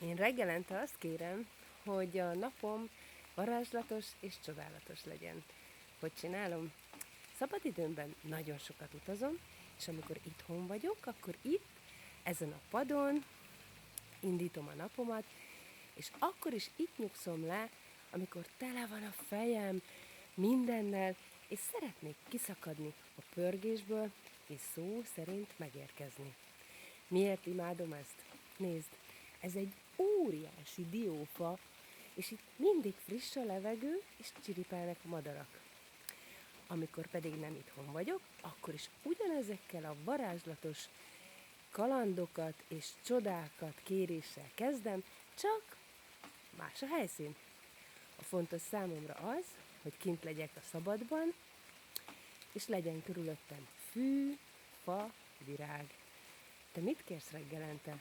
Én reggelente azt kérem, hogy a napom varázslatos és csodálatos legyen. Hogy csinálom? Szabadidőmben nagyon sokat utazom, és amikor itthon vagyok, akkor itt, ezen a padon indítom a napomat, és akkor is itt nyugszom le, amikor tele van a fejem mindennel, és szeretnék kiszakadni a pörgésből, és szó szerint megérkezni. Miért imádom ezt? Nézd, ez egy óriási diófa, és itt mindig friss a levegő, és csiripelnek a madarak. Amikor pedig nem itthon vagyok, akkor is ugyanezekkel a varázslatos kalandokat és csodákat kéréssel kezdem, csak más a helyszín. A fontos számomra az, hogy kint legyek a szabadban, és legyen körülöttem fű, fa, virág. Te mit kérsz reggelente?